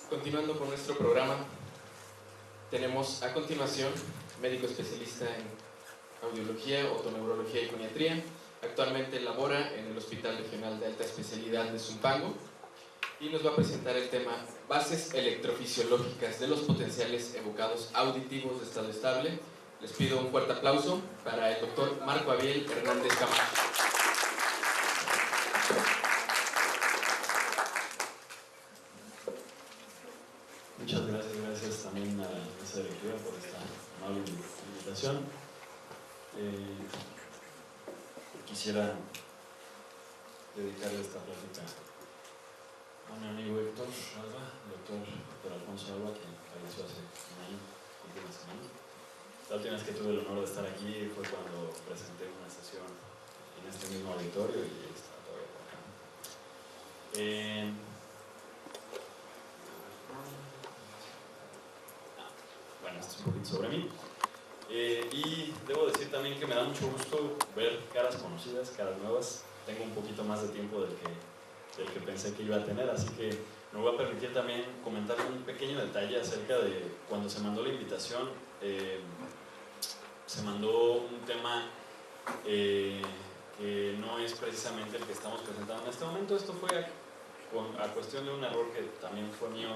Continuando con nuestro programa, tenemos a continuación médico especialista en audiología, otoneurología y foniatría. Actualmente labora en el Hospital Regional de Alta Especialidad de Zumpango y nos va a presentar el tema bases electrofisiológicas de los potenciales evocados auditivos de estado estable. Les pido un fuerte aplauso para el doctor Marco Abiel Hernández Camacho. Muchas gracias también a la mesa directiva por esta amable invitación. Quisiera dedicarle esta plática a mi amigo Héctor Alba, doctor Alfonso Alba, que falleció hace un año, una semana. La última vez que tuve el honor de estar aquí fue cuando presenté una sesión en este mismo auditorio y está todavía por acá. Bueno, esto es un poquito sobre mí. Y debo decir también que me da mucho gusto ver caras conocidas, caras nuevas. Tengo un poquito más de tiempo del que pensé que iba a tener, así que me voy a permitir también comentar un pequeño detalle acerca de cuando se mandó la invitación. Se mandó un tema que no es precisamente el que estamos presentando en este momento. Esto fue a cuestión de un error que también fue mío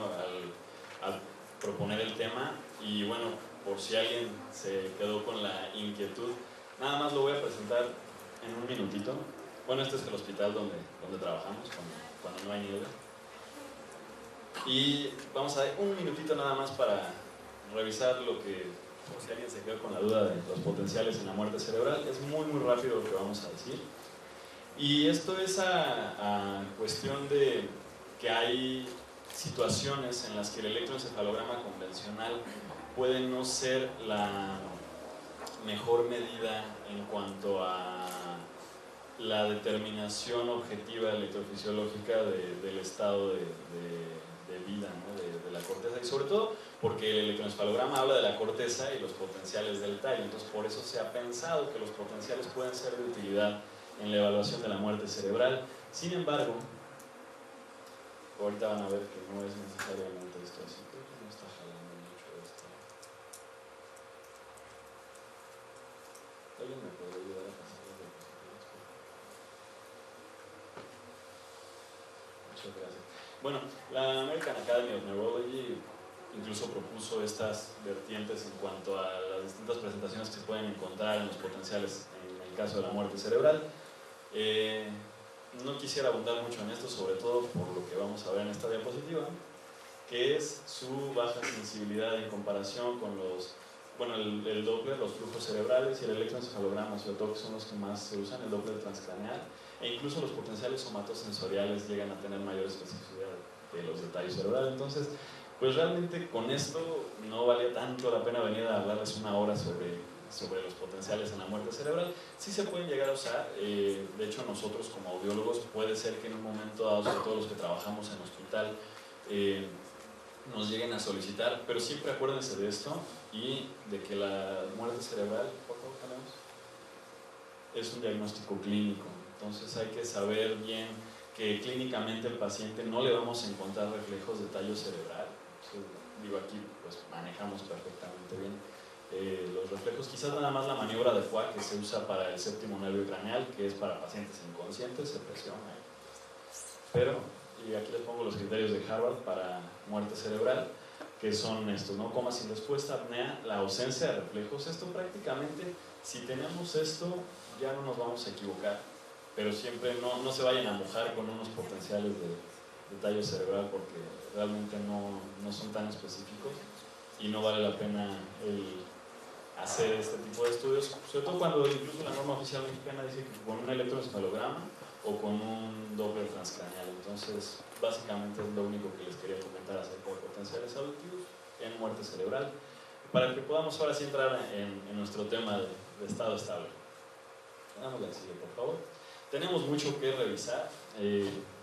al proponer el tema, y bueno, por si alguien se quedó con la inquietud, nada más lo voy a presentar en un minutito. Bueno, este es el hospital donde trabajamos cuando no hay nieve, y vamos a dar un minutito nada más para revisar lo que, por si alguien se quedó con la duda de los potenciales en la muerte cerebral. Es muy rápido lo que vamos a decir, y esto es a cuestión de que hay situaciones en las que el electroencefalograma convencional puede no ser la mejor medida en cuanto a la determinación objetiva electrofisiológica del estado de vida, ¿no? de la corteza, y sobre todo porque el electroencefalograma habla de la corteza y los potenciales del tallo. Entonces por eso se ha pensado que los potenciales pueden ser de utilidad en la evaluación de la muerte cerebral. Sin embargo, ahorita van a ver que no es necesariamente esto así. Creo que no está jalando mucho esto. ¿Alguien me podría ayudar a pasar las diapositivas? Muchas gracias. Bueno, la American Academy of Neurology incluso propuso estas vertientes en cuanto a las distintas presentaciones que se pueden encontrar en los potenciales en el caso de la muerte cerebral. No quisiera abundar mucho en esto, sobre todo por lo que vamos a ver en esta diapositiva, que es su baja sensibilidad en comparación con el Doppler, los flujos cerebrales, y el electroencefalograma, sobre todo, que son los que más se usan, el Doppler transcraneal, e incluso los potenciales somatosensoriales llegan a tener mayor especificidad de los detalles cerebrales. Entonces, pues realmente con esto no valía tanto la pena venir a hablarles una hora sobre los potenciales en la muerte cerebral. Sí se pueden llegar a usar, de hecho nosotros como audiólogos puede ser que en un momento dado, sobre todo los que trabajamos en hospital, nos lleguen a solicitar, pero siempre acuérdense de esto y de que la muerte cerebral, por favor, es un diagnóstico clínico. Entonces hay que saber bien que clínicamente el paciente no le vamos a encontrar reflejos de tallo cerebral. Digo, aquí pues manejamos perfectamente bien los reflejos, quizás nada más la maniobra de Foix, que se usa para el séptimo nervio craneal, que es para pacientes inconscientes, se presiona ahí. Pero, y aquí les pongo los criterios de Harvard para muerte cerebral, que son estos, ¿no? Coma sin respuesta, apnea, la ausencia de reflejos. Esto prácticamente, si tenemos esto, ya no nos vamos a equivocar, pero siempre no se vayan a mojar con unos potenciales de tallo cerebral, porque realmente no son tan específicos y no vale la pena hacer este tipo de estudios, sobre todo cuando incluso la norma oficial mexicana dice que con un electroencefalograma o con un Doppler transcraneal. Entonces, básicamente es lo único que les quería comentar acerca de potenciales auditivos en muerte cerebral, para que podamos ahora sí entrar en nuestro tema de estado estable. Damos la siguiente, por favor. Tenemos mucho que revisar,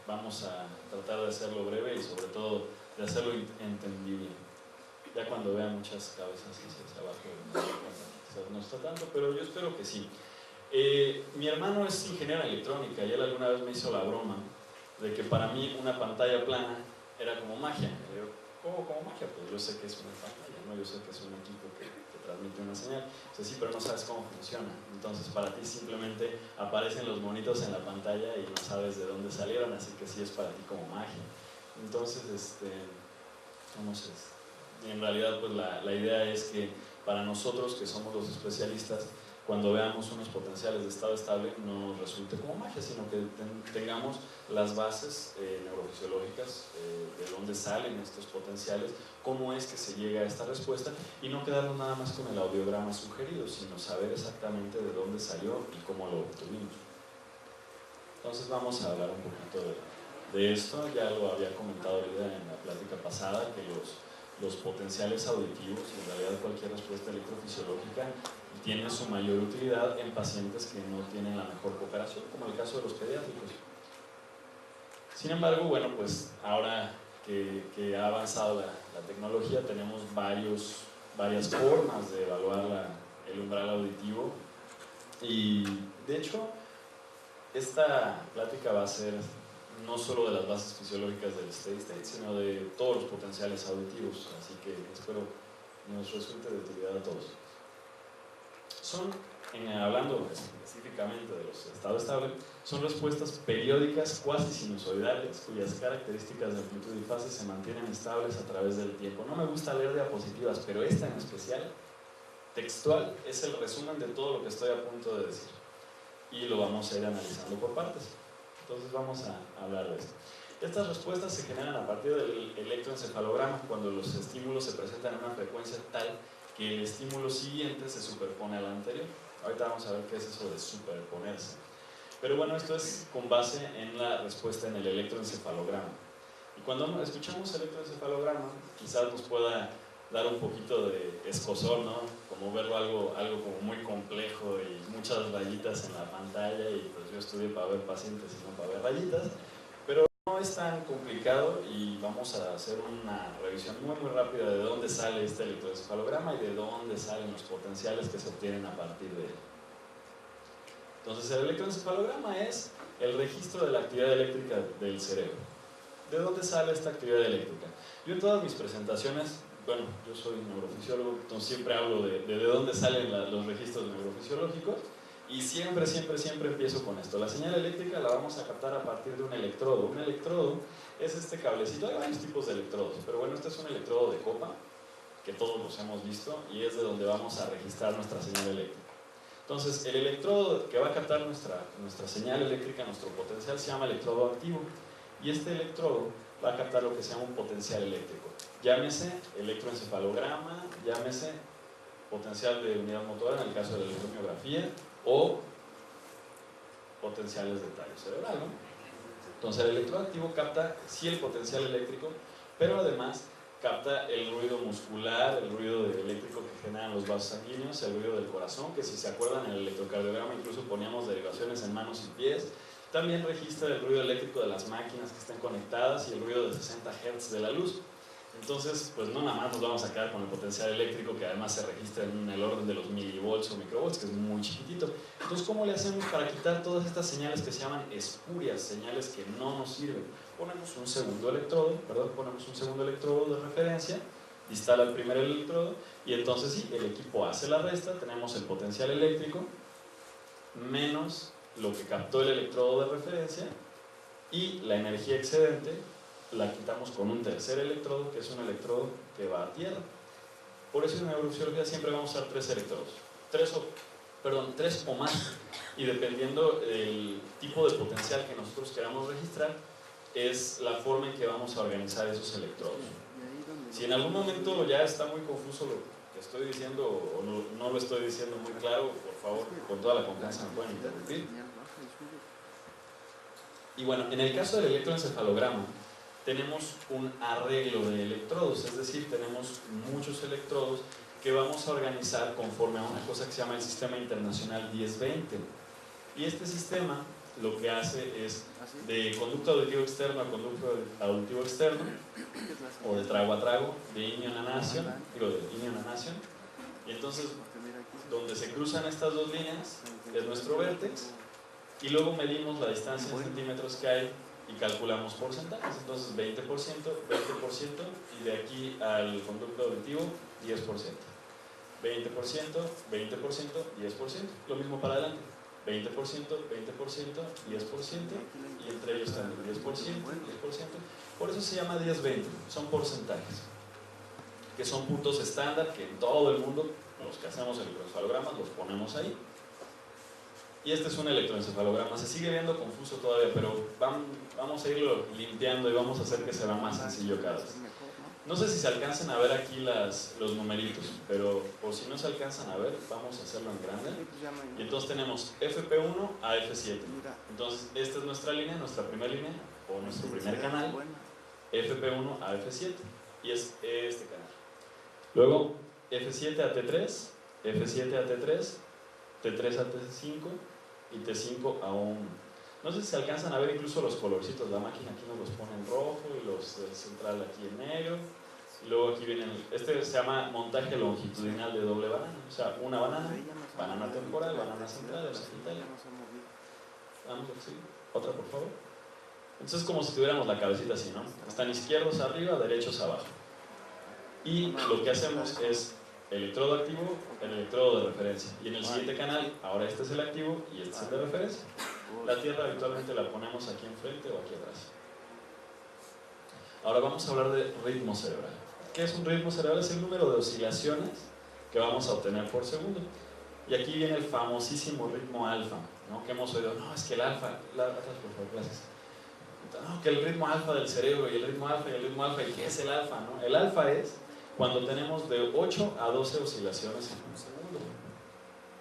vamos a tratar de hacerlo breve y sobre todo de hacerlo entendible. Ya cuando vean muchas cabezas hacia abajo, quizás no está tanto, pero yo espero que sí. Mi hermano es ingeniero en electrónica y él alguna vez me hizo la broma de que para mí una pantalla plana era como magia. como magia, pues yo sé que es una pantalla, ¿no? Yo sé que es un equipo que transmite una señal, o sea, sí, pero no sabes cómo funciona, entonces para ti simplemente aparecen los monitos en la pantalla y no sabes de dónde salieron, así que sí es para ti como magia. Entonces, no sé, en realidad pues la idea es que para nosotros que somos los especialistas, cuando veamos unos potenciales de estado estable no nos resulte como magia, sino que tengamos las bases neurofisiológicas de dónde salen estos potenciales, cómo es que se llega a esta respuesta y no quedarnos nada más con el audiograma sugerido, sino saber exactamente de dónde salió y cómo lo obtuvimos. Entonces vamos a hablar un poquito de esto. Ya lo había comentado ahorita en la plática pasada, que los potenciales auditivos, y en realidad cualquier respuesta electrofisiológica, tiene su mayor utilidad en pacientes que no tienen la mejor cooperación, como el caso de los pediátricos. Sin embargo, bueno, pues ahora que ha avanzado la tecnología, tenemos varias formas de evaluar el umbral auditivo, y de hecho esta plática va a ser no solo de las bases fisiológicas del steady state, sino de todos los potenciales auditivos, así que espero nos resulte de utilidad a todos. Hablando específicamente de los estados estables, son respuestas periódicas cuasi sinusoidales cuyas características de amplitud y fase se mantienen estables a través del tiempo. No me gusta leer diapositivas, pero esta en especial, textual, es el resumen de todo lo que estoy a punto de decir. Y lo vamos a ir analizando por partes. Entonces vamos a hablar de esto. Estas respuestas se generan a partir del electroencefalograma, cuando los estímulos se presentan en una frecuencia tal que el estímulo siguiente se superpone al anterior. Ahorita vamos a ver qué es eso de superponerse. Pero bueno, esto es con base en la respuesta en el electroencefalograma. Y cuando escuchamos electroencefalograma, quizás nos pueda dar un poquito de escozor, ¿no? Como verlo algo como muy complejo y muchas rayitas en la pantalla, y pues yo estudié para ver pacientes y no para ver rayitas, pero no es tan complicado y vamos a hacer una revisión muy rápida de dónde sale este electroencefalograma y de dónde salen los potenciales que se obtienen a partir de él. Entonces el electroencefalograma es el registro de la actividad eléctrica del cerebro. ¿De dónde sale esta actividad eléctrica? Yo en todas mis presentaciones, bueno, yo soy neurofisiólogo, entonces siempre hablo de dónde salen los registros neurofisiológicos, y siempre empiezo con esto. La señal eléctrica la vamos a captar a partir de un electrodo. Un electrodo es este cablecito. Hay varios tipos de electrodos, pero bueno, este es un electrodo de copa, que todos los hemos visto, y es de donde vamos a registrar nuestra señal eléctrica. Entonces, el electrodo que va a captar nuestra señal eléctrica, nuestro potencial, se llama electrodo activo, y este electrodo va a captar lo que se llama un potencial eléctrico. Llámese electroencefalograma, llámese potencial de unidad motora en el caso de la electromiografía, o potenciales de tallo cerebral, ¿no? Entonces el electrodo activo capta sí el potencial eléctrico, pero además capta el ruido muscular, el ruido eléctrico que generan los vasos sanguíneos, el ruido del corazón, que si se acuerdan en el electrocardiograma incluso poníamos derivaciones en manos y pies. También registra el ruido eléctrico de las máquinas que estén conectadas y el ruido de 60 Hz de la luz. Entonces, pues no nada más nos vamos a quedar con el potencial eléctrico, que además se registra en el orden de los milivolts o microvolts, que es muy chiquitito. Entonces, ¿cómo le hacemos para quitar todas estas señales que se llaman espurias, señales que no nos sirven? Ponemos un segundo electrodo de referencia, instala el primer electrodo, y entonces sí, el equipo hace la resta, tenemos el potencial eléctrico menos lo que captó el electrodo de referencia, y la energía excedente la quitamos con un tercer electrodo, que es un electrodo que va a tierra. Por eso en neurofisiología siempre vamos a usar 3 electrodos, 3 o más, y dependiendo del tipo de potencial que nosotros queramos registrar, es la forma en que vamos a organizar esos electrodos. Si en algún momento ya está muy confuso lo que estoy diciendo, o no lo estoy diciendo muy claro, por favor, con toda la confianza me pueden interrumpir. Y bueno, en el caso del electroencefalograma, tenemos un arreglo de electrodos, es decir, tenemos muchos electrodos que vamos a organizar conforme a una cosa que se llama el Sistema Internacional 1020. Y este sistema lo que hace es de conducto auditivo externo a conducto auditivo externo, o de trago a trago, de inion a nación, y entonces donde se cruzan estas dos líneas es nuestro vértex, y luego medimos la distancia en centímetros que hay y calculamos porcentajes. Entonces 20%, 20%, y de aquí al conducto auditivo 10%. 20%, 20%, 10%. Lo mismo para adelante. 20%, 20%, 10%, y entre ellos también 10%, 10%. Por eso se llama 10-20, son porcentajes, que son puntos estándar que en todo el mundo, los que hacemos electroencefalogramas, los ponemos ahí. Y este es un electroencefalograma, se sigue viendo confuso todavía, pero vamos a irlo limpiando y vamos a hacer que se vea más sencillo cada vez. No sé si se alcanzan a ver aquí los numeritos, pero por si no se alcanzan a ver, vamos a hacerlo en grande. Y entonces tenemos FP1 a F7. Entonces esta es nuestra línea, nuestra primera línea, o nuestro primer canal, FP1 a F7, y es este canal. Luego F7 a T3, F7 a T3, T3 a T5 y T5 a 1. No sé si se alcanzan a ver incluso los colorcitos, la máquina aquí nos los pone en rojo y los del central aquí en negro. Y luego aquí vienen, este se llama montaje longitudinal de doble banana, o sea, una banana, banana temporal, banana central, banana sagital. Vamos así, otra por favor. Entonces es como si tuviéramos la cabecita así, ¿no? Están izquierdos arriba, derechos abajo. Y lo que hacemos es electrodo activo, el electrodo de referencia. Y en el siguiente canal, ahora este es el activo y este es el de referencia. La tierra habitualmente la ponemos aquí enfrente o aquí atrás. Ahora vamos a hablar de ritmo cerebral. ¿Qué es un ritmo cerebral? Es el número de oscilaciones que vamos a obtener por segundo. Y aquí viene el famosísimo ritmo alfa, ¿no? Que hemos oído, no, es que el alfa, atrás por favor, gracias. No, que el ritmo alfa del cerebro y el ritmo alfa y el ritmo alfa, ¿y qué es el alfa, no? El alfa es cuando tenemos de 8 a 12 oscilaciones en un segundo.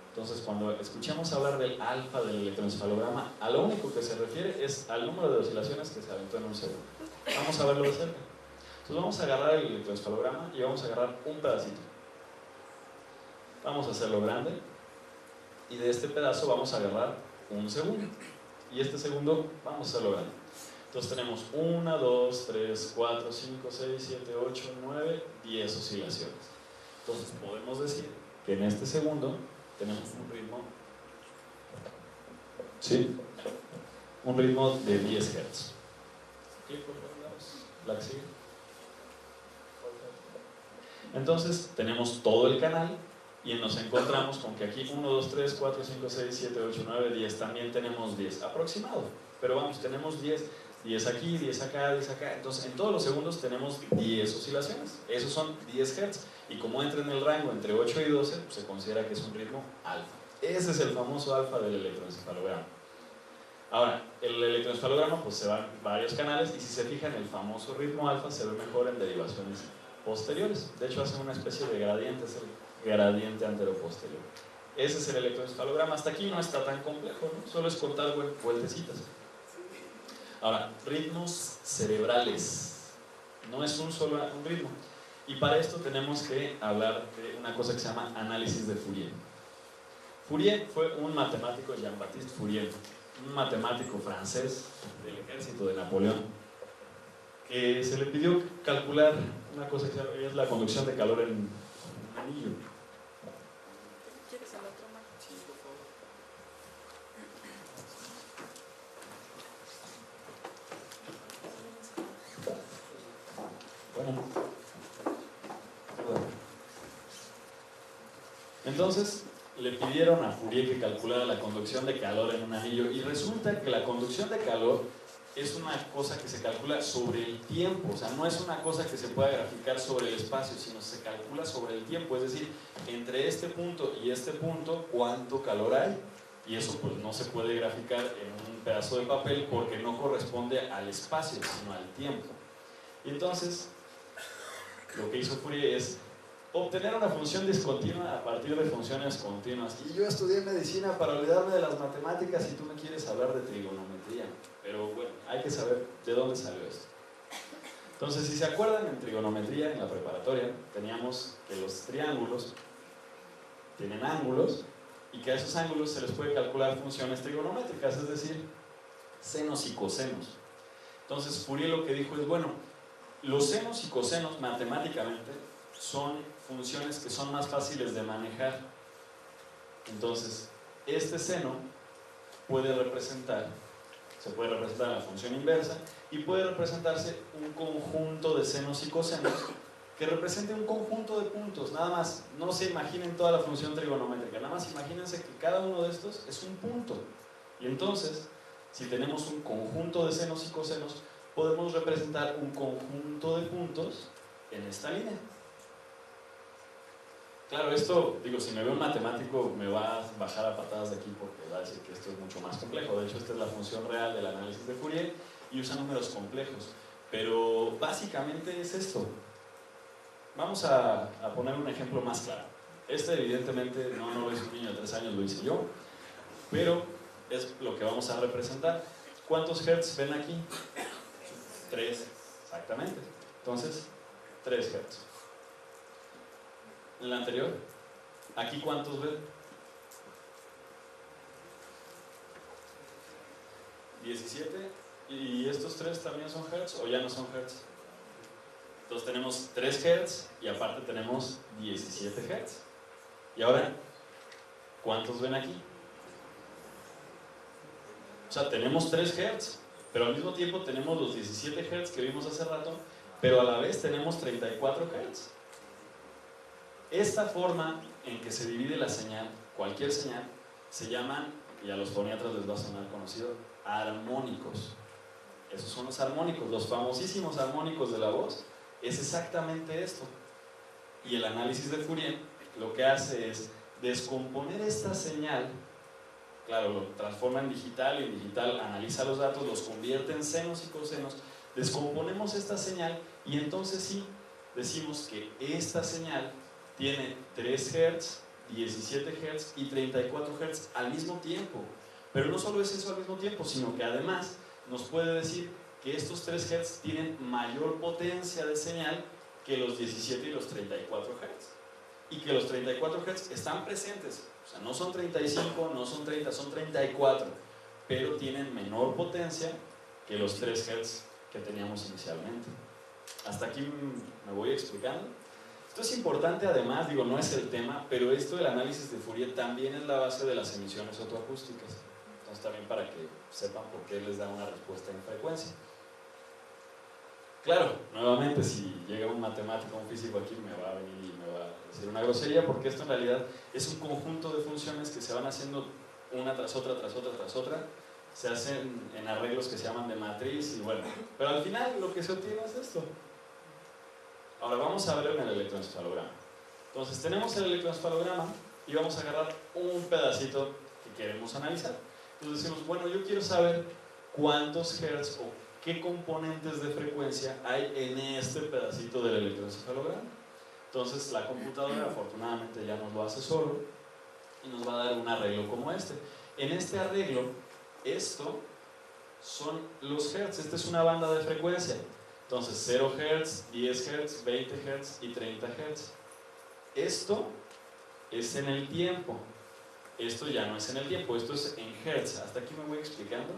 Entonces, cuando escuchemos hablar del alfa del electroencefalograma, a lo único que se refiere es al número de oscilaciones que se aventó en un segundo. Vamos a verlo de cerca. Entonces, vamos a agarrar el electroencefalograma y vamos a agarrar un pedacito. Vamos a hacerlo grande y de este pedazo vamos a agarrar un segundo. Y este segundo vamos a hacerlo grande. Entonces tenemos 1, 2, 3, 4, 5, 6, 7, 8, 9, 10 oscilaciones. Entonces podemos decir que en este segundo tenemos un ritmo, ¿sí? Un ritmo de 10 Hz. Clic por todos lados, la que sigue. Entonces tenemos todo el canal y nos encontramos con que aquí 1, 2, 3, 4, 5, 6, 7, 8, 9, 10, también tenemos 10, aproximado, pero vamos, tenemos 10 aquí, 10 acá, 10 acá, entonces en todos los segundos tenemos 10 oscilaciones, esos son 10 Hz, y como entra en el rango entre 8 y 12, pues se considera que es un ritmo alfa. Ese es el famoso alfa del electroencefalograma. Ahora, el electroencefalograma pues se va en varios canales, y si se fijan, el famoso ritmo alfa se ve mejor en derivaciones posteriores, de hecho hace una especie de gradiente, es el gradiente antero-posterior. Ese es el electroencefalograma. Hasta aquí no está tan complejo, ¿no? Solo es contar vueltecitas. Ahora, ritmos cerebrales. No es un ritmo. Y para esto tenemos que hablar de una cosa que se llama análisis de Fourier. Fourier fue un matemático, Jean-Baptiste Fourier, un matemático francés del ejército de Napoleón, que se le pidió calcular una cosa que es la conducción de calor en un anillo. ¿Quieres el otro más? Sí, por favor. Bueno. Entonces le pidieron a Fourier que calculara la conducción de calor en un anillo, y resulta que la conducción de calor es una cosa que se calcula sobre el tiempo, o sea, no es una cosa que se pueda graficar sobre el espacio, sino se calcula sobre el tiempo, es decir, entre este punto y este punto, ¿cuánto calor hay? Y eso pues no se puede graficar en un pedazo de papel porque no corresponde al espacio, sino al tiempo. Y entonces, lo que hizo Fourier es obtener una función discontinua a partir de funciones continuas. Y yo estudié medicina para olvidarme de las matemáticas, y tú me quieres hablar de trigonometría. Pero bueno, hay que saber de dónde salió esto. Entonces, si se acuerdan, en trigonometría, en la preparatoria, teníamos que los triángulos tienen ángulos, y que a esos ángulos se les puede calcular funciones trigonométricas, es decir, senos y cosenos. Entonces, Fourier lo que dijo es, bueno, los senos y cosenos matemáticamente son funciones que son más fáciles de manejar. Entonces, este seno puede representar, o se puede representar en la función inversa y puede representarse un conjunto de senos y cosenos que represente un conjunto de puntos, nada más. No se imaginen toda la función trigonométrica, nada más imagínense que cada uno de estos es un punto. Y entonces, si tenemos un conjunto de senos y cosenos, podemos representar un conjunto de puntos en esta línea. Claro, esto, digo, si me ve un matemático me va a bajar a patadas de aquí porque va a decir que esto es mucho más complejo. De hecho, esta es la función real del análisis de Fourier y usa números complejos. Pero básicamente es esto. Vamos a poner un ejemplo más claro. Este evidentemente no lo hizo un niño de 3 años, lo hice yo. Pero es lo que vamos a representar. ¿Cuántos hertz ven aquí? 3, exactamente. Entonces, 3 hertz. En la anterior, ¿aquí cuántos ven? 17. ¿Y estos 3 también son hertz o ya no son hertz? Entonces tenemos 3 hertz y aparte tenemos 17 hertz. Y ahora, ¿cuántos ven aquí? O sea, tenemos 3 hertz, pero al mismo tiempo tenemos los 17 hertz que vimos hace rato, pero a la vez tenemos 34 hertz. Esta forma en que se divide la señal, cualquier señal, se llaman, y a los foniatras les va a sonar conocido, armónicos. Esos son los armónicos, los famosísimos armónicos de la voz. Es exactamente esto. Y el análisis de Fourier lo que hace es descomponer esta señal. Claro, lo transforma en digital y en digital analiza los datos, los convierte en senos y cosenos. Descomponemos esta señal y entonces sí decimos que esta señal tiene 3 Hz, 17 Hz y 34 Hz al mismo tiempo. Pero no solo es eso al mismo tiempo, sino que además nos puede decir que estos 3 Hz tienen mayor potencia de señal que los 17 y los 34 Hz. Y que los 34 Hz están presentes. O sea, no son 35, no son 30, son 34. Pero tienen menor potencia que los 3 Hz que teníamos inicialmente. Hasta aquí me voy explicando. Esto es importante además, digo, no es el tema, pero esto del análisis de Fourier también es la base de las emisiones otoacústicas. Entonces también para que sepan por qué les da una respuesta en frecuencia. Claro, nuevamente, si llega un matemático, un físico aquí, me va a venir y me va a decir una grosería, porque esto en realidad es un conjunto de funciones que se van haciendo una tras otra, tras otra, tras otra. Se hacen en arreglos que se llaman de matriz y bueno, pero al final lo que se obtiene es esto. Ahora vamos a ver en el electroencefalograma. Entonces tenemos el electroencefalograma y vamos a agarrar un pedacito que queremos analizar. Entonces decimos, bueno, yo quiero saber cuántos hertz o qué componentes de frecuencia hay en este pedacito del electroencefalograma. Entonces la computadora afortunadamente ya nos lo hace solo y nos va a dar un arreglo como este. En este arreglo, esto son los hertz, esta es una banda de frecuencia. Entonces 0 Hz, 10 Hz, 20 Hz y 30 Hz. Esto es en el tiempo. Esto ya no es en el tiempo, esto es en Hz. Hasta aquí me voy explicando.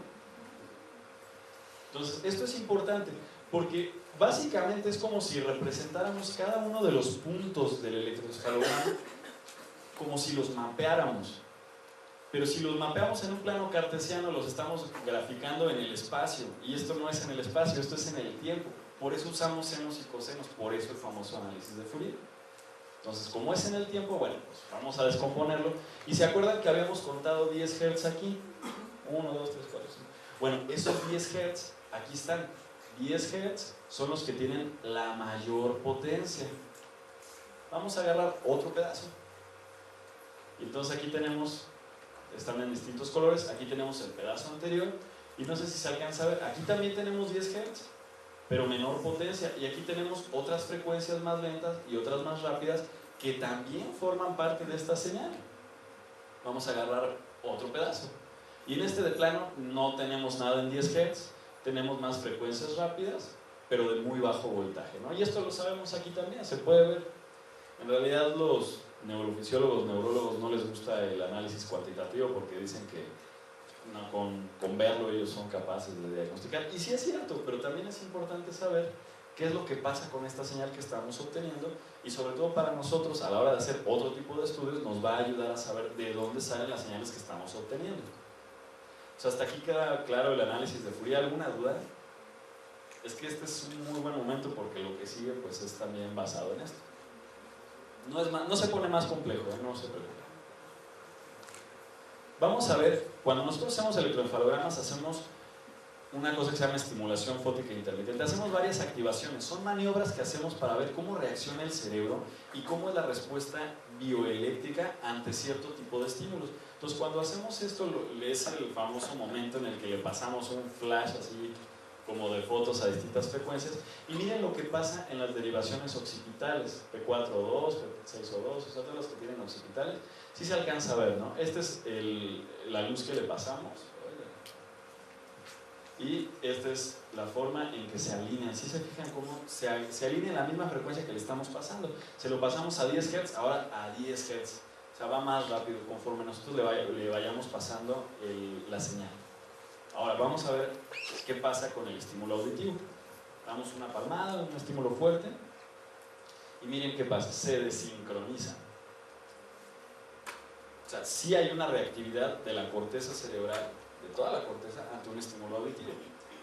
Entonces, esto es importante porque básicamente es como si representáramos cada uno de los puntos del electroencefalograma como si los mapeáramos. Pero si los mapeamos en un plano cartesiano, los estamos graficando en el espacio. Y esto no es en el espacio, esto es en el tiempo. Por eso usamos senos y cosenos, por eso el famoso análisis de Fourier. Entonces, como es en el tiempo, bueno, pues vamos a descomponerlo. Y se acuerdan que habíamos contado 10 Hz aquí. 1, 2, 3, 4, 5. Bueno, esos 10 Hz, aquí están. 10 Hz son los que tienen la mayor potencia. Vamos a agarrar otro pedazo. Y entonces aquí tenemos, están en distintos colores, aquí tenemos el pedazo anterior. Y no sé si se alcanza a ver, aquí también tenemos 10 Hz, pero menor potencia. Y aquí tenemos otras frecuencias más lentas y otras más rápidas que también forman parte de esta señal. Vamos a agarrar otro pedazo. Y en este de plano no tenemos nada en 10 Hz, tenemos más frecuencias rápidas, pero de muy bajo voltaje, ¿no? Y esto lo sabemos aquí también, se puede ver. En realidad los neurofisiólogos, neurólogos no les gusta el análisis cuantitativo porque dicen que no, con verlo ellos son capaces de diagnosticar. Y sí es cierto, pero también es importante saber qué es lo que pasa con esta señal que estamos obteniendo y sobre todo para nosotros a la hora de hacer otro tipo de estudios nos va a ayudar a saber de dónde salen las señales que estamos obteniendo. O sea, hasta aquí queda claro el análisis de Fourier. ¿Alguna duda? Es que este es un muy buen momento porque lo que sigue pues es también basado en esto. No se pone más complejo, no se preocupe. Vamos a ver, cuando nosotros hacemos electroencefalogramas hacemos una cosa que se llama estimulación fótica intermitente. Hacemos varias activaciones, son maniobras que hacemos para ver cómo reacciona el cerebro y cómo es la respuesta bioeléctrica ante cierto tipo de estímulos. Entonces cuando hacemos esto es el famoso momento en el que le pasamos un flash así como de fotos a distintas frecuencias y miren lo que pasa en las derivaciones occipitales, P4O2, P6O2, o sea, todas las que tienen occipitales, sí se alcanza a ver, ¿no? Esta es la luz que le pasamos y esta es la forma en que se alinean. Si se fijan cómo se alinea en la misma frecuencia que le estamos pasando, se lo pasamos a 10 Hz, ahora a 10 Hz, o sea, va más rápido conforme nosotros le vayamos pasando la señal. Ahora vamos a ver qué pasa con el estímulo auditivo. Damos una palmada, un estímulo fuerte y miren qué pasa, se desincroniza. O sea, sí hay una reactividad de la corteza cerebral, de toda la corteza, ante un estímulo auditivo.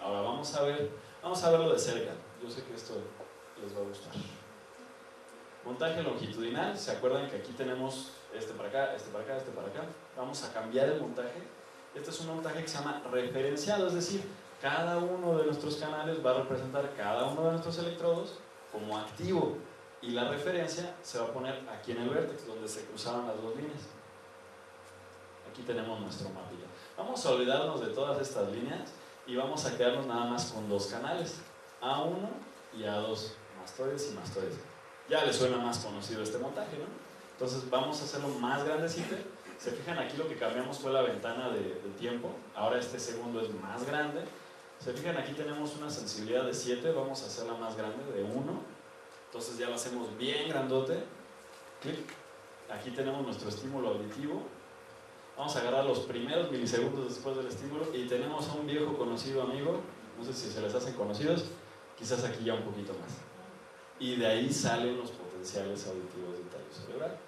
Ahora vamos a verlo de cerca. Yo sé que esto les va a gustar. Montaje longitudinal, ¿se acuerdan que aquí tenemos este para acá, este para acá, este para acá? Vamos a cambiar el montaje. Este es un montaje que se llama referenciado, es decir, cada uno de nuestros canales va a representar cada uno de nuestros electrodos como activo y la referencia se va a poner aquí en el vértex, donde se cruzaron las dos líneas. Aquí tenemos nuestro mapilla. Vamos a olvidarnos de todas estas líneas y vamos a quedarnos nada más con dos canales, A1 y A2, mastoides y mastoides. Ya les suena más conocido este montaje, ¿no? Entonces vamos a hacerlo más grandecito. Se fijan, aquí lo que cambiamos fue la ventana de tiempo, ahora este segundo es más grande. Se fijan, aquí tenemos una sensibilidad de 7, vamos a hacerla más grande, de 1. Entonces ya lo hacemos bien grandote. Clic. Aquí tenemos nuestro estímulo auditivo. Vamos a agarrar los primeros milisegundos después del estímulo y tenemos a un viejo conocido amigo, no sé si se les hacen conocidos, quizás aquí ya un poquito más. Y de ahí salen los potenciales auditivos del tallo cerebral.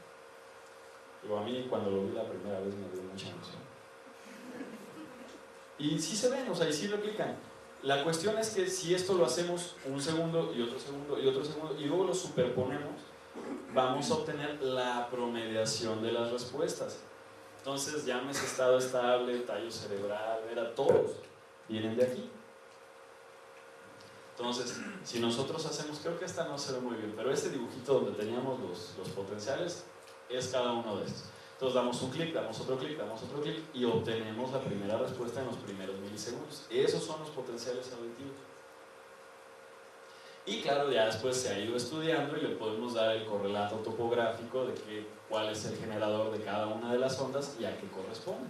Digo, a mí cuando lo vi la primera vez me dio mucha emoción. Y sí se ven, o sea, y sí replican. La cuestión es que si esto lo hacemos un segundo y otro segundo y otro segundo y luego lo superponemos, vamos a obtener la promediación de las respuestas. Entonces, llámese estado estable, tallo cerebral, todos vienen de aquí. Entonces, si nosotros hacemos, creo que esta no se ve muy bien, pero este dibujito donde teníamos los potenciales es cada uno de estos. Entonces damos un clic, damos otro clic, damos otro clic y obtenemos la primera respuesta en los primeros milisegundos. Esos son los potenciales auditivos. Y claro, ya después se ha ido estudiando y le podemos dar el correlato topográfico de cuál es el generador de cada una de las ondas y a qué corresponde.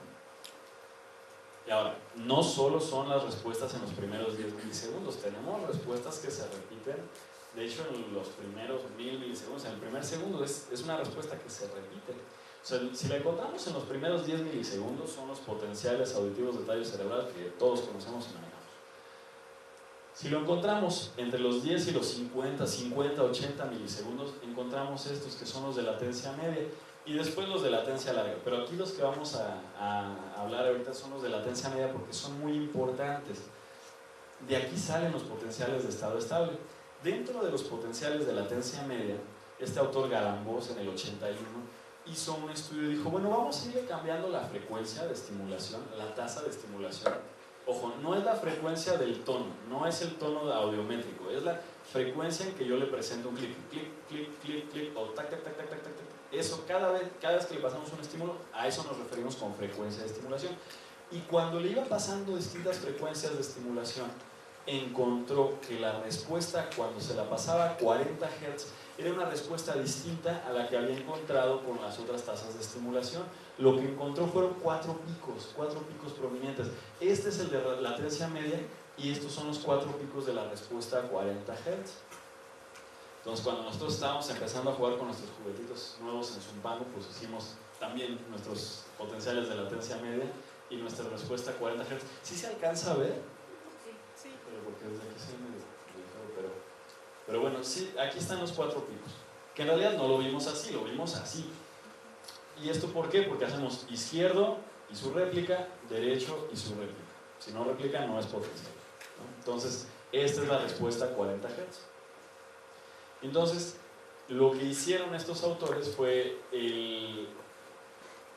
Y ahora, no solo son las respuestas en los primeros 10 milisegundos, tenemos respuestas que se repiten. De hecho, en los primeros 1000 milisegundos, en el primer segundo, es una respuesta que se repite. O sea, si la encontramos en los primeros 10 milisegundos, son los potenciales auditivos de tallo cerebral que todos conocemos y manejamos. Si lo encontramos entre los 10 y los 50, 80 milisegundos, encontramos estos que son los de latencia media y después los de latencia larga. Pero aquí los que vamos a hablar ahorita son los de latencia media porque son muy importantes. De aquí salen los potenciales de estado estable. Dentro de los potenciales de latencia media, este autor Galambos en el 81 hizo un estudio y dijo, bueno, vamos a ir cambiando la frecuencia de estimulación, la tasa de estimulación. Ojo, no es la frecuencia del tono, no es el tono audiométrico, es la frecuencia en que yo le presento un clic, clic, clic, clic, clic, o tac, tac, tac, tac, tac, tac. Eso, cada vez que le pasamos un estímulo, a eso nos referimos con frecuencia de estimulación. Y cuando le iba pasando distintas frecuencias de estimulación, encontró que la respuesta cuando se la pasaba a 40 Hz era una respuesta distinta a la que había encontrado con las otras tasas de estimulación. Lo que encontró fueron 4 picos prominentes. Este es el de latencia media y estos son los 4 picos de la respuesta a 40 Hz. Entonces, cuando nosotros estábamos empezando a jugar con nuestros juguetitos nuevos en Zumpango, pues hicimos también nuestros potenciales de latencia media y nuestra respuesta a 40 Hz. ¿Sí se alcanza a ver? Sí. Pero porque desde aquí se ve medio ligero, pero bueno, sí, aquí están los 4 picos. Que en realidad no lo vimos así, lo vimos así. ¿Y esto por qué? Porque hacemos izquierdo, y su réplica, derecho y su réplica. Si no réplica, no es potencial, ¿no? Entonces, esta es la respuesta a 40 Hz. Entonces, lo que hicieron estos autores fue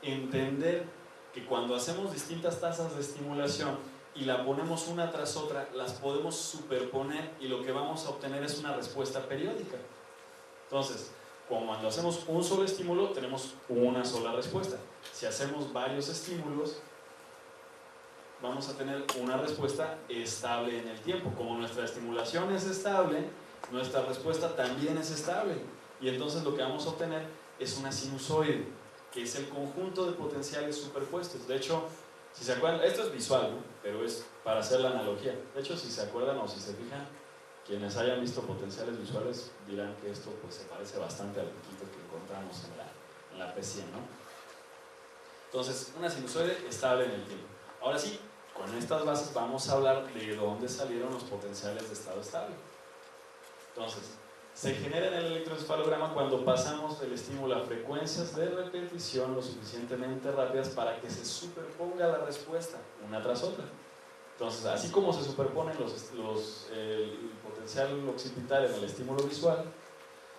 entender que cuando hacemos distintas tasas de estimulación y la ponemos una tras otra, las podemos superponer y lo que vamos a obtener es una respuesta periódica. Entonces, cuando hacemos un solo estímulo, tenemos una sola respuesta. Si hacemos varios estímulos, vamos a tener una respuesta estable en el tiempo. Como nuestra estimulación es estable, nuestra respuesta también es estable. Y entonces lo que vamos a obtener es una sinusoide, que es el conjunto de potenciales superpuestos. De hecho, si se acuerdan, esto es visual, ¿no? Pero es para hacer la analogía. De hecho, si se acuerdan o si se fijan, quienes hayan visto potenciales visuales dirán que esto pues, se parece bastante al poquito que encontramos en la P100, ¿no? Entonces, una sinusoide estable en el tiempo. Ahora sí, con estas bases vamos a hablar de dónde salieron los potenciales de estado estable. Entonces, se genera en el electroencefalograma cuando pasamos el estímulo a frecuencias de repetición lo suficientemente rápidas para que se superponga la respuesta una tras otra. Entonces, así como se superponen el potencial occipital en el estímulo visual,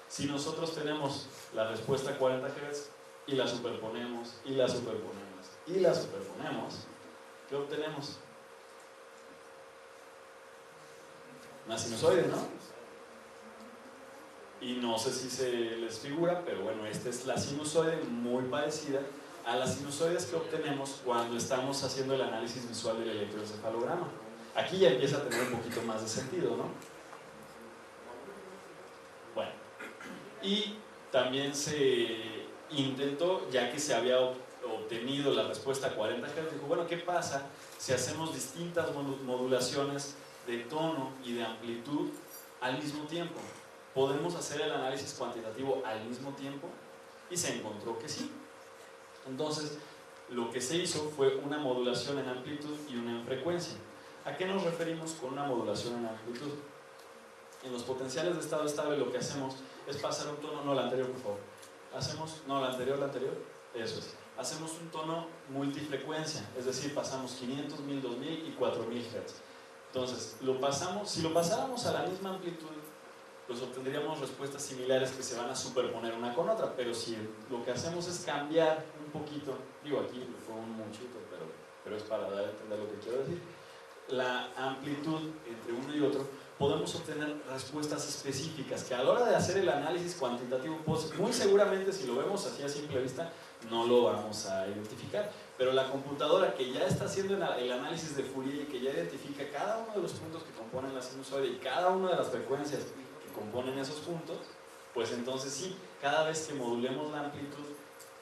si nosotros tenemos la respuesta a 40 Hz y la superponemos, y la superponemos, y la superponemos, ¿qué obtenemos? Una sinusoide, ¿no? Y no sé si se les figura, pero bueno, esta es la sinusoide muy parecida a las sinusoides que obtenemos cuando estamos haciendo el análisis visual del electroencefalograma. Aquí ya empieza a tener un poquito más de sentido, ¿no? Bueno, y también se intentó, ya que se había obtenido la respuesta a 40 Hz, dijo, bueno, ¿qué pasa si hacemos distintas modulaciones de tono y de amplitud al mismo tiempo? ¿Podemos hacer el análisis cuantitativo al mismo tiempo? Y se encontró que sí. Entonces, lo que se hizo fue una modulación en amplitud y una en frecuencia. ¿A qué nos referimos con una modulación en amplitud? En los potenciales de estado estable lo que hacemos es pasar un tono, no, la anterior por favor. La anterior, eso es. Hacemos un tono multifrecuencia, es decir, pasamos 500, 1000, 2000 y 4000 Hz. Entonces, si lo pasáramos a la misma amplitud, pues obtendríamos respuestas similares que se van a superponer una con otra, pero si lo que hacemos es cambiar un poquito, digo aquí fue un muchito, pero es para dar a entender lo que quiero decir, la amplitud entre uno y otro, podemos obtener respuestas específicas que a la hora de hacer el análisis cuantitativo, pues muy seguramente si lo vemos así a simple vista, no lo vamos a identificar, pero la computadora que ya está haciendo el análisis de Fourier y que ya identifica cada uno de los puntos que componen la sinusoide y cada una de las frecuencias componen esos puntos, pues entonces sí, cada vez que modulemos la amplitud,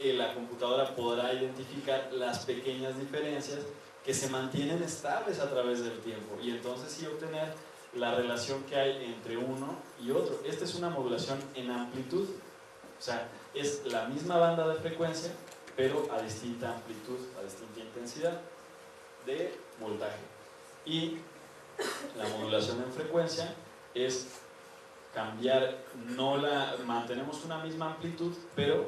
la computadora podrá identificar las pequeñas diferencias que se mantienen estables a través del tiempo y entonces sí obtener la relación que hay entre uno y otro. Esta es una modulación en amplitud, o sea, es la misma banda de frecuencia, pero a distinta amplitud, a distinta intensidad de voltaje. Y la modulación en frecuencia es cambiar, mantenemos una misma amplitud, pero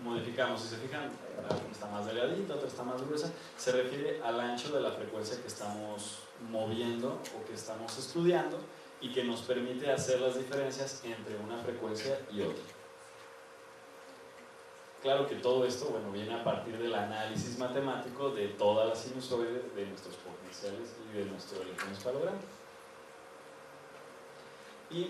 modificamos. Si se fijan, una está más delgadita, otra está más gruesa, se refiere al ancho de la frecuencia que estamos moviendo o que estamos estudiando y que nos permite hacer las diferencias entre una frecuencia y otra. Claro que todo esto, bueno, viene a partir del análisis matemático de toda la sinusoide de nuestros potenciales y de nuestro electroencefalograma. Y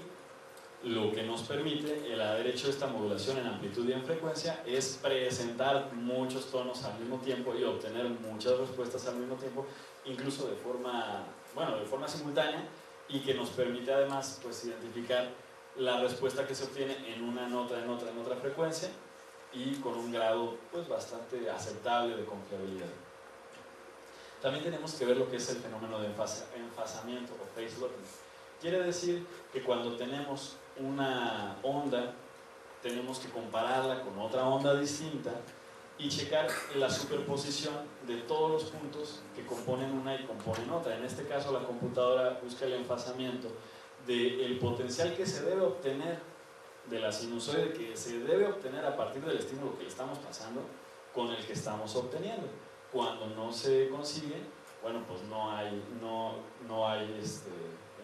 lo que nos permite el haber hecho esta modulación en amplitud y en frecuencia es presentar muchos tonos al mismo tiempo y obtener muchas respuestas al mismo tiempo, incluso de forma simultánea, y que nos permite además pues, identificar la respuesta que se obtiene en una nota, en otra frecuencia y con un grado pues, bastante aceptable de confiabilidad. También tenemos que ver lo que es el fenómeno de enfasamiento o phase locking. Quiere decir que cuando tenemos una onda, tenemos que compararla con otra onda distinta y checar la superposición de todos los puntos que componen una y componen otra. En este caso, la computadora busca el enfasamiento del potencial que se debe obtener, de la sinusoide que se debe obtener a partir del estímulo que le estamos pasando, con el que estamos obteniendo. Cuando no se consigue, bueno, pues no hay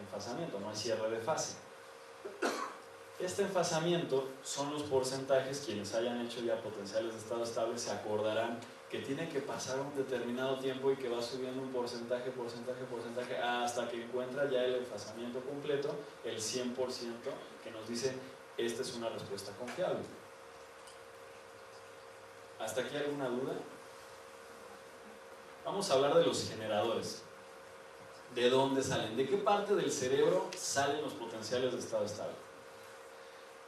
enfasamiento, no hay cierre de fase. Este enfasamiento son los porcentajes. Quienes hayan hecho ya potenciales de estado estable se acordarán que tiene que pasar un determinado tiempo y que va subiendo un porcentaje hasta que encuentra ya el enfasamiento completo, el 100%, que nos dice esta es una respuesta confiable. ¿Hasta aquí alguna duda? Vamos a hablar de los generadores. ¿De dónde salen? ¿De qué parte del cerebro salen los potenciales de estado estable?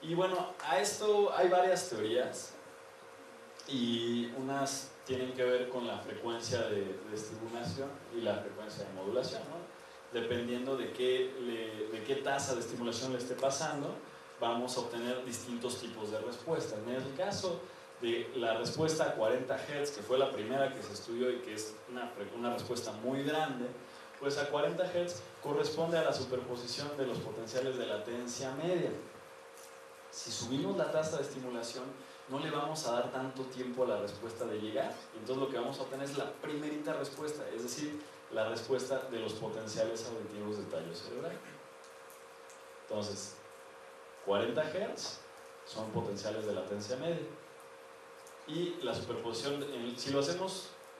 Y bueno, a esto hay varias teorías y unas tienen que ver con la frecuencia de estimulación y la frecuencia de modulación, ¿no? Dependiendo de qué tasa de estimulación le esté pasando, vamos a obtener distintos tipos de respuesta. En el caso de la respuesta a 40 Hz, que fue la primera que se estudió y que es una respuesta muy grande, pues a 40 Hz corresponde a la superposición de los potenciales de latencia media. Si subimos la tasa de estimulación, no le vamos a dar tanto tiempo a la respuesta de llegar, y entonces lo que vamos a obtener es la primerita respuesta, es decir, la respuesta de los potenciales auditivos de tallo cerebral. Entonces, 40 Hz son potenciales de latencia media. Y la superposición,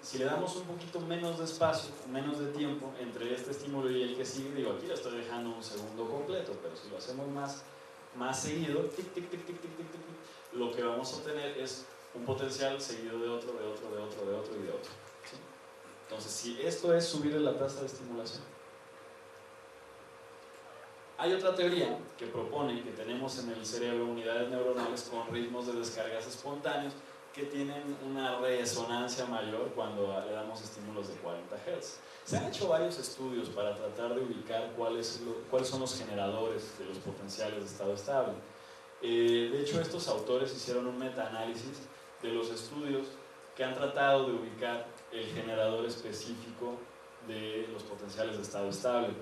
si le damos un poquito menos de espacio, menos de tiempo entre este estímulo y el que sigue, digo, aquí le estoy dejando un segundo completo, pero si lo hacemos más seguido, lo que vamos a obtener es un potencial seguido de otro y de otro. ¿Sí? Entonces, si esto es subir la tasa de estimulación. Hay otra teoría que propone que tenemos en el cerebro unidades neuronales con ritmos de descargas espontáneos que tienen una resonancia mayor cuando le damos estímulos de 40 Hz. Se han hecho varios estudios para tratar de ubicar cuáles son los generadores de los potenciales de estado estable. De hecho, estos autores hicieron un metaanálisis de los estudios que han tratado de ubicar el generador específico de los potenciales de estado estable.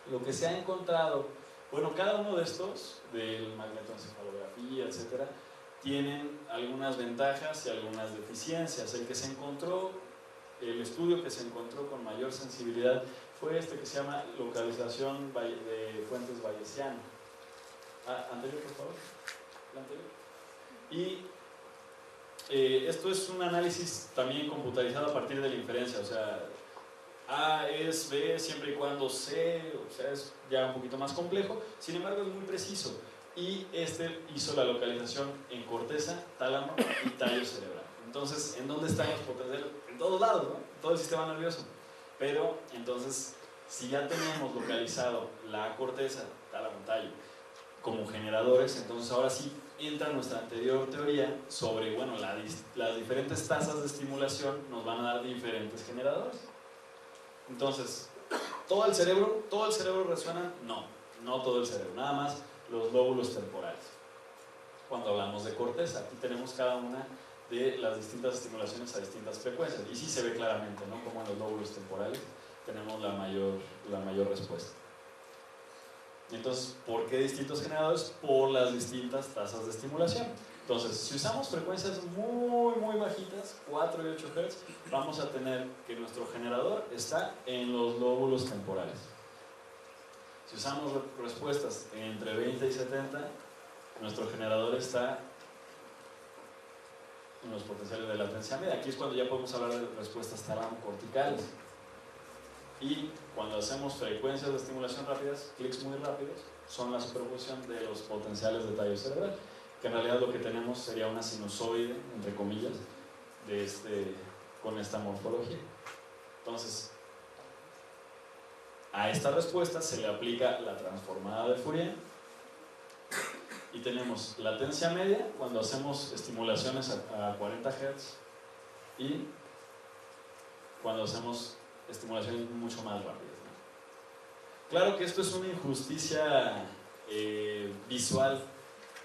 Lo que se ha encontrado, bueno, cada uno de estos, del magnetoencefalografía, etcétera, tienen algunas ventajas y algunas deficiencias. El estudio que se encontró con mayor sensibilidad fue este que se llama localización de fuentes bayesiano. Anterior, por favor. Anterior. Y esto es un análisis también computarizado a partir de la inferencia, o sea, A es B siempre y cuando C, o sea, es ya un poquito más complejo, sin embargo es muy preciso. Y este hizo la localización en corteza, tálamo y tallo cerebral. Entonces, ¿en dónde están los potenciales? En todos lados, ¿no? En todo el sistema nervioso. Pero, entonces, si ya tenemos localizado la corteza, tálamo, tallo, como generadores, entonces ahora sí entra nuestra anterior teoría sobre, bueno, las diferentes tasas de estimulación nos van a dar diferentes generadores. Entonces, ¿todo el cerebro resuena? No todo el cerebro, nada más los lóbulos temporales. Cuando hablamos de corteza, aquí tenemos cada una de las distintas estimulaciones a distintas frecuencias, y sí se ve claramente, ¿no?, como en los lóbulos temporales tenemos la mayor respuesta. Entonces, ¿por qué distintos generadores? Por las distintas tasas de estimulación. Entonces, si usamos frecuencias muy bajitas, 4 y 8 Hz, vamos a tener que nuestro generador está en los lóbulos temporales. Si usamos respuestas entre 20 y 70, nuestro generador está en los potenciales de latencia media. Aquí es cuando ya podemos hablar de respuestas talamo-corticales. Y cuando hacemos frecuencias de estimulación rápidas, clics muy rápidos, son la superposición de los potenciales de tallo cerebral, que en realidad lo que tenemos sería una sinusoide, entre comillas, con esta morfología. Entonces, a esta respuesta se le aplica la transformada de Fourier y tenemos latencia media cuando hacemos estimulaciones a 40 Hz y cuando hacemos estimulaciones mucho más rápidas, ¿no? Claro que esto es una injusticia visual,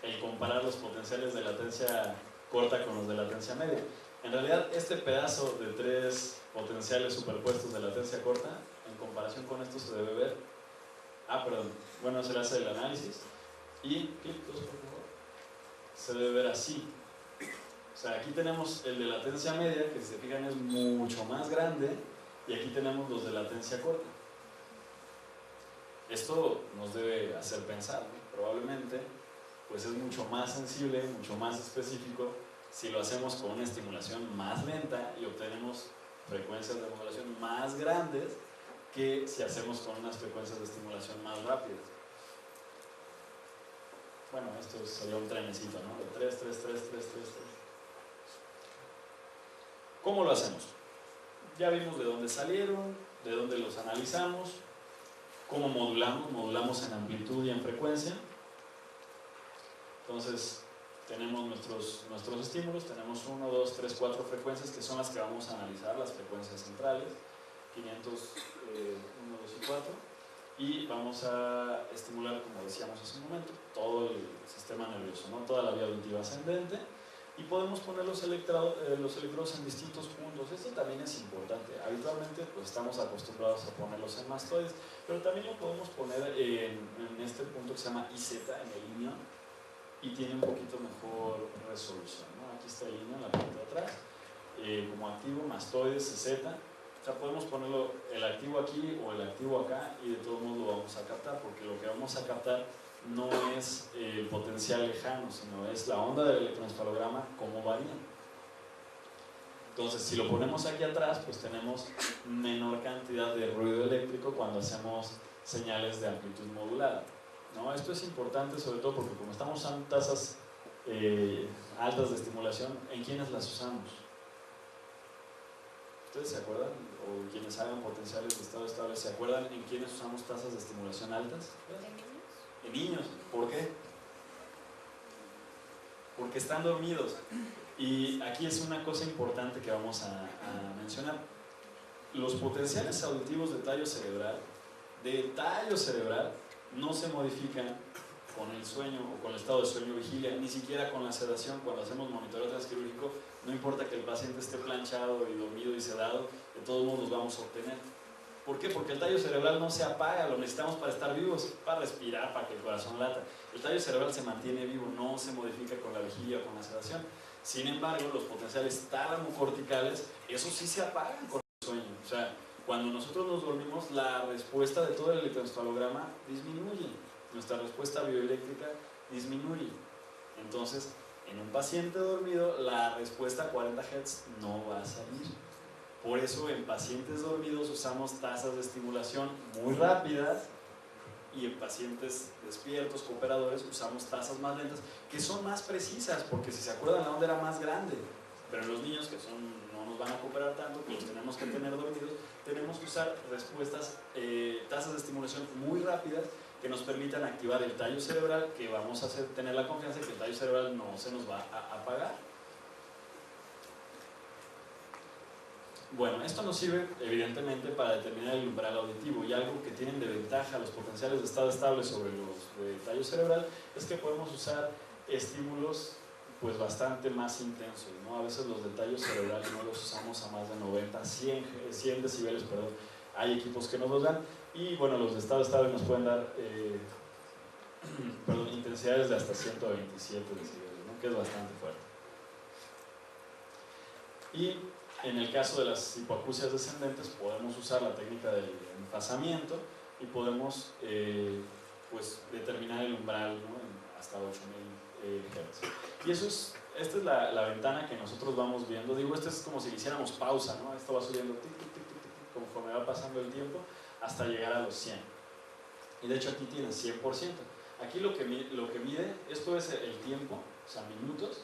el comparar los potenciales de latencia corta con los de latencia media. En realidad, este pedazo de 3 potenciales superpuestos de latencia corta, en comparación con esto se debe ver, bueno, se le hace el análisis y, clic 2 por favor, se debe ver así. sea, aquí tenemos el de latencia media, que si se fijan es mucho más grande, y aquí tenemos los de latencia corta. Esto nos debe hacer pensar, ¿no? Probablemente pues es mucho más sensible, mucho más específico si lo hacemos con una estimulación más lenta y obtenemos frecuencias de modulación más grandes que si hacemos con unas frecuencias de estimulación más rápidas. Bueno, esto sería un trenecito, ¿no? De 3, 3, 3, 3, 3, 3. ¿Cómo lo hacemos? Ya vimos de dónde salieron, de dónde los analizamos, cómo modulamos. Modulamos en amplitud y en frecuencia. Entonces, tenemos nuestros estímulos, tenemos 1, 2, 3, 4 frecuencias que son las que vamos a analizar, las frecuencias centrales, 500, 1, 2 y 4, y vamos a estimular, como decíamos hace un momento, todo el sistema nervioso, ¿no? Toda la vía auditiva ascendente, y podemos poner los electrodos en distintos puntos. Esto también es importante. Habitualmente pues estamos acostumbrados a ponerlos en mastoides, pero también lo podemos poner en este punto que se llama IZ, en el ilion, y tiene un poquito mejor resolución, ¿no? Aquí está el ilion en la parte de atrás, como activo, mastoides, CZ. O sea, podemos ponerlo el activo aquí o el activo acá y de todos modos lo vamos a captar, porque lo que vamos a captar no es el potencial lejano, sino es la onda del electroencefalograma, cómo varía. Entonces, si lo ponemos aquí atrás, pues tenemos menor cantidad de ruido eléctrico cuando hacemos señales de amplitud modulada, ¿no? Esto es importante sobre todo porque como estamos usando tasas altas de estimulación, ¿en quiénes las usamos? ¿Ustedes se acuerdan? O quienes hagan potenciales de estado estable, ¿se acuerdan en quiénes usamos tasas de estimulación altas? En niños. ¿Por qué? Porque están dormidos. Y aquí es una cosa importante que vamos a mencionar. Los potenciales auditivos de tallo cerebral no se modifican con el sueño o con el estado de sueño vigilia, ni siquiera con la sedación. Cuando hacemos monitoreo transquirúrgico, no importa que el paciente esté planchado y dormido y sedado, de todos modos los vamos a obtener. ¿Por qué? Porque el tallo cerebral no se apaga, lo necesitamos para estar vivos, para respirar, para que el corazón lata. El tallo cerebral se mantiene vivo, no se modifica con la vigilia o con la sedación. Sin embargo, los potenciales tálamo-corticales, esos sí se apagan con el sueño. O sea, cuando nosotros nos dormimos, la respuesta de todo el electroencefalograma disminuye. Nuestra respuesta bioeléctrica disminuye. Entonces, en un paciente dormido, la respuesta a 40 Hz no va a salir. Por eso, en pacientes dormidos usamos tasas de estimulación muy rápidas y en pacientes despiertos, cooperadores, usamos tasas más lentas que son más precisas, porque si se acuerdan, la onda era más grande. Pero los niños que no nos van a cooperar tanto, que los tenemos que tener dormidos, tenemos que usar respuestas, tasas de estimulación muy rápidas que nos permitan activar el tallo cerebral, que vamos a tener la confianza de que el tallo cerebral no se nos va a apagar. Bueno, esto nos sirve evidentemente para determinar el umbral auditivo, y algo que tienen de ventaja los potenciales de estado estable sobre los de tallo cerebral es que podemos usar estímulos pues bastante más intensos, ¿no? A veces los de tallo cerebral no los usamos a más de 90, 100 decibeles, perdón. Hay equipos que nos los dan, y bueno, los de estado estable nos pueden dar intensidades de hasta 127 decibeles, ¿no? Que es bastante fuerte. Y en el caso de las hipoacusias descendentes podemos usar la técnica del enfasamiento y podemos pues determinar el umbral, ¿no? Hasta 8000 Hz. Y esta es la ventana que nosotros vamos viendo. Digo, esto es como si le hiciéramos pausa, ¿no? Esto va subiendo tic, tic, tic, tic, tic, conforme va pasando el tiempo hasta llegar a los 100. Y de hecho aquí tiene 100%. Aquí lo que mide, esto es el tiempo, o sea, minutos,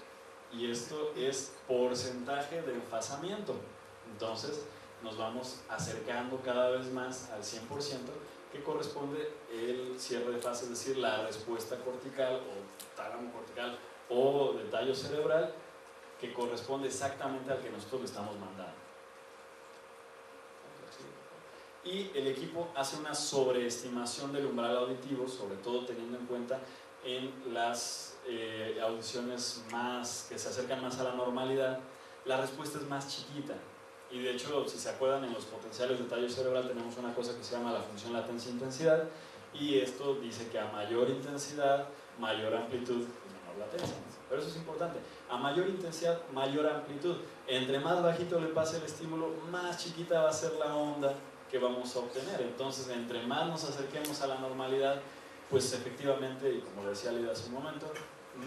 y esto es porcentaje de enfasamiento. Entonces nos vamos acercando cada vez más al 100%, que corresponde el cierre de fase, es decir, la respuesta cortical o tálamo cortical o de tallo cerebral, que corresponde exactamente al que nosotros le estamos mandando. Y el equipo hace una sobreestimación del umbral auditivo, sobre todo teniendo en cuenta en las audiciones que se acercan más a la normalidad, la respuesta es más chiquita. Y de hecho, si se acuerdan, en los potenciales de tallo cerebral tenemos una cosa que se llama la función latencia-intensidad, y esto dice que a mayor intensidad, mayor amplitud y menor latencia. Pero eso es importante. A mayor intensidad, mayor amplitud. Entre más bajito le pase el estímulo, más chiquita va a ser la onda que vamos a obtener. Entonces, entre más nos acerquemos a la normalidad, pues efectivamente, y como decía Lida hace un momento,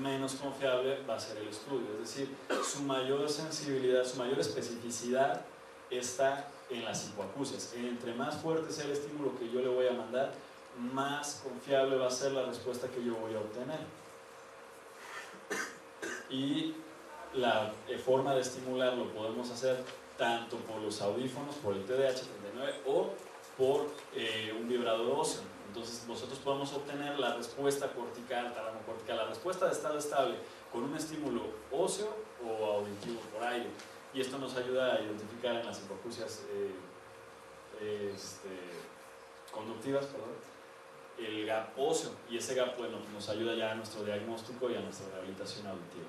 menos confiable va a ser el estudio. Es decir, su mayor sensibilidad, su mayor especificidad está en las hipoacusias. Entre más fuerte sea el estímulo que yo le voy a mandar, más confiable va a ser la respuesta que yo voy a obtener. Y la forma de estimularlo podemos hacer tanto por los audífonos, por el TDH39 o por un vibrador óseo. Entonces nosotros podemos obtener la respuesta cortical, talamocortical, la respuesta de estado estable con un estímulo óseo o auditivo por aire. Y esto nos ayuda a identificar en las hipoacusias conductivas, el gap óseo, y ese gap, bueno, nos ayuda ya a nuestro diagnóstico y a nuestra rehabilitación auditiva.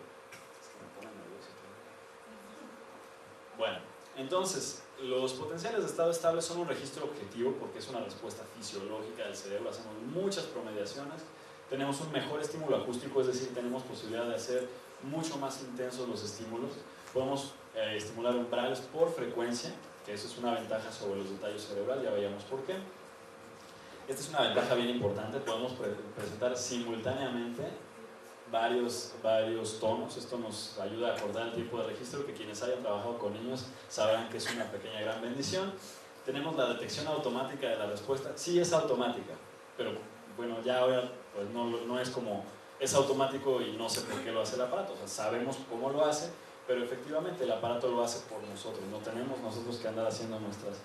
Bueno, entonces, los potenciales de estado estable son un registro objetivo porque es una respuesta fisiológica del cerebro. Hacemos muchas promediaciones, tenemos un mejor estímulo acústico, es decir, tenemos posibilidad de hacer mucho más intensos los estímulos. Podemos estimular umbrales por frecuencia, que eso es una ventaja sobre los de tallo cerebral, ya veíamos por qué. Esta es una ventaja bien importante, podemos presentar simultáneamente varios tonos. Esto nos ayuda a acordar el tiempo de registro, que quienes hayan trabajado con niños sabrán que es una pequeña gran bendición. Tenemos la detección automática de la respuesta. Sí es automática, pero bueno, ya ahora pues no es como es automático y no sé por qué lo hace el aparato. O sea, sabemos cómo lo hace, pero efectivamente el aparato lo hace por nosotros. No tenemos nosotros que andar haciendo nuestros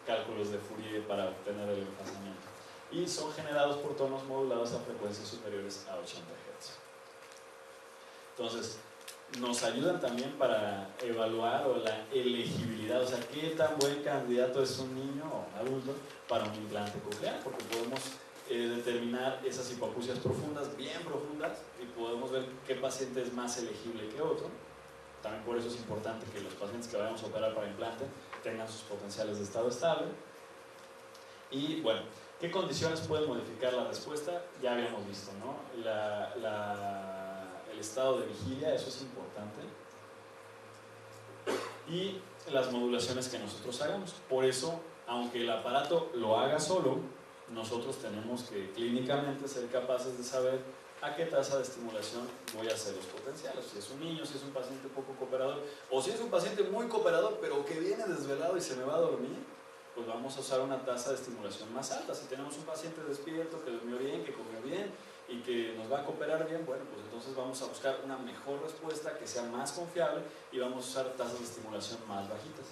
cálculos de Fourier para obtener el emplazamiento. Y son generados por tonos modulados a frecuencias superiores a 80 Hz. Entonces, nos ayudan también para evaluar la elegibilidad, o sea, qué tan buen candidato es un niño o un adulto para un implante coclear, porque podemos determinar esas hipoacusias profundas, bien profundas, y podemos ver qué paciente es más elegible que otro. También por eso es importante que los pacientes que vayamos a operar para implante tengan sus potenciales de estado estable. Y bueno, ¿qué condiciones pueden modificar la respuesta? Ya habíamos visto, ¿no? El estado de vigilia, eso es importante. Y las modulaciones que nosotros hagamos. Por eso, aunque el aparato lo haga solo, nosotros tenemos que clínicamente ser capaces de saber a qué tasa de estimulación voy a hacer los potenciales. Si es un niño, si es un paciente poco cooperador, o si es un paciente muy cooperador, pero que viene desvelado y se me va a dormir, pues vamos a usar una tasa de estimulación más alta. Si tenemos un paciente despierto, que durmió bien, que comió bien y que nos va a cooperar bien, bueno, pues entonces vamos a buscar una mejor respuesta que sea más confiable y vamos a usar tasas de estimulación más bajitas.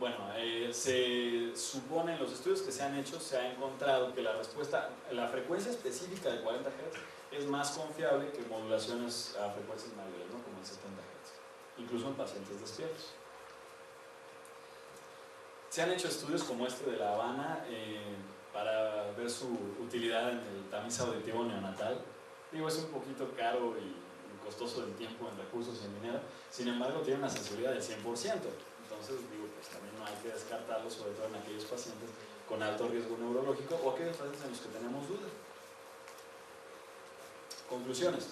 Bueno, se supone en los estudios que se han hecho, se ha encontrado que la respuesta, la frecuencia específica de 40 Hz es más confiable que modulaciones a frecuencias mayores, ¿no? Como en 70 Hz, incluso en pacientes despiertos. Se han hecho estudios como este de La Habana para ver su utilidad en el tamiz auditivo neonatal. Digo, es un poquito caro y costoso en tiempo, en recursos y en dinero, sin embargo tiene una sensibilidad del 100%. Entonces, digo, pues también no hay que descartarlo, sobre todo en aquellos pacientes con alto riesgo neurológico o aquellos pacientes en los que tenemos dudas. Conclusiones.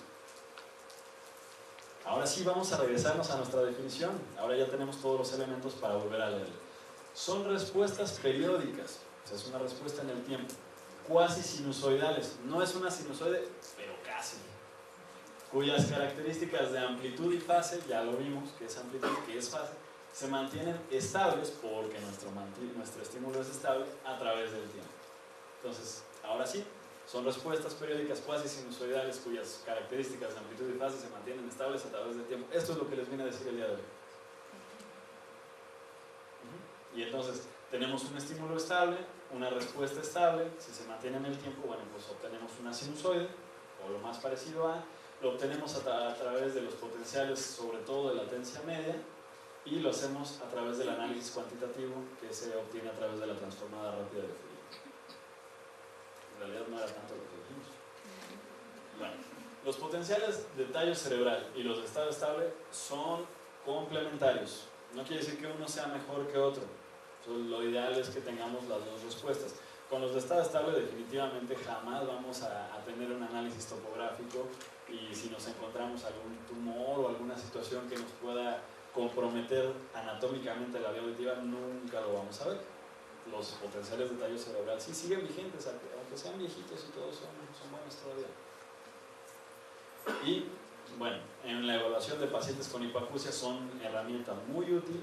Ahora sí vamos a regresarnos a nuestra definición. Ahora ya tenemos todos los elementos para volver a leerlo. Son respuestas periódicas, o sea, es una respuesta en el tiempo. Cuasi sinusoidales, no es una sinusoide, pero casi. Cuyas características de amplitud y fase, ya lo vimos, que es amplitud, que es fase, se mantienen estables porque nuestro estímulo es estable a través del tiempo. Entonces, ahora sí, son respuestas periódicas cuasi sinusoidales cuyas características de amplitud y fase se mantienen estables a través del tiempo. Esto es lo que les vine a decir el día de hoy. Y entonces, tenemos un estímulo estable, una respuesta estable, si se mantiene en el tiempo, bueno, pues obtenemos una sinusoide, o lo más parecido a, lo obtenemos a través de los potenciales, sobre todo de latencia media, y lo hacemos a través del análisis cuantitativo que se obtiene a través de la transformada rápida de Fourier. En realidad no era tanto lo que dijimos. Bueno, los potenciales de tallo cerebral y los de estado estable son complementarios. No quiere decir que uno sea mejor que otro. Entonces, lo ideal es que tengamos las dos respuestas. Con los de estado estable definitivamente jamás vamos a tener un análisis topográfico, y si nos encontramos algún tumor o alguna situación que nos pueda comprometer anatómicamente la vía auditiva, nunca lo vamos a ver. Los potenciales de tallo cerebral sí siguen vigentes, aunque sean viejitos y todos son buenos todavía. Y bueno, en la evaluación de pacientes con hipoacusia son herramientas muy útiles,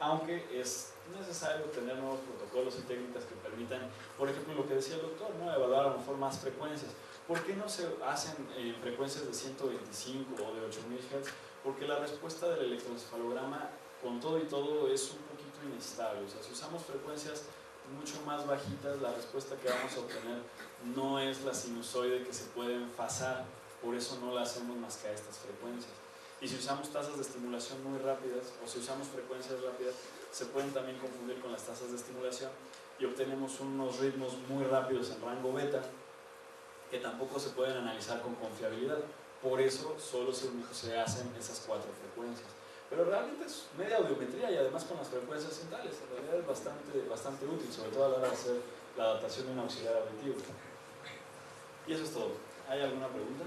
aunque es necesario tener nuevos protocolos y técnicas que permitan, por ejemplo, lo que decía el doctor, ¿no? Evaluar a lo mejor más frecuencias. ¿Por qué no se hacen frecuencias de 125 o de 8000 Hz? Porque la respuesta del electroencefalograma con todo y todo es un poquito inestable. O sea, si usamos frecuencias mucho más bajitas, la respuesta que vamos a obtener no es la sinusoide que se puede enfasar, por eso no la hacemos más que a estas frecuencias. Y si usamos tasas de estimulación muy rápidas o si usamos frecuencias rápidas, se pueden también confundir con las tasas de estimulación y obtenemos unos ritmos muy rápidos en rango beta que tampoco se pueden analizar con confiabilidad. Por eso solo se hacen esas 4 frecuencias. Pero realmente es media audiometría y además con las frecuencias centrales. En realidad es bastante útil, sobre todo a la hora de hacer la adaptación de un auxiliar auditivo. Y eso es todo. ¿Hay alguna pregunta?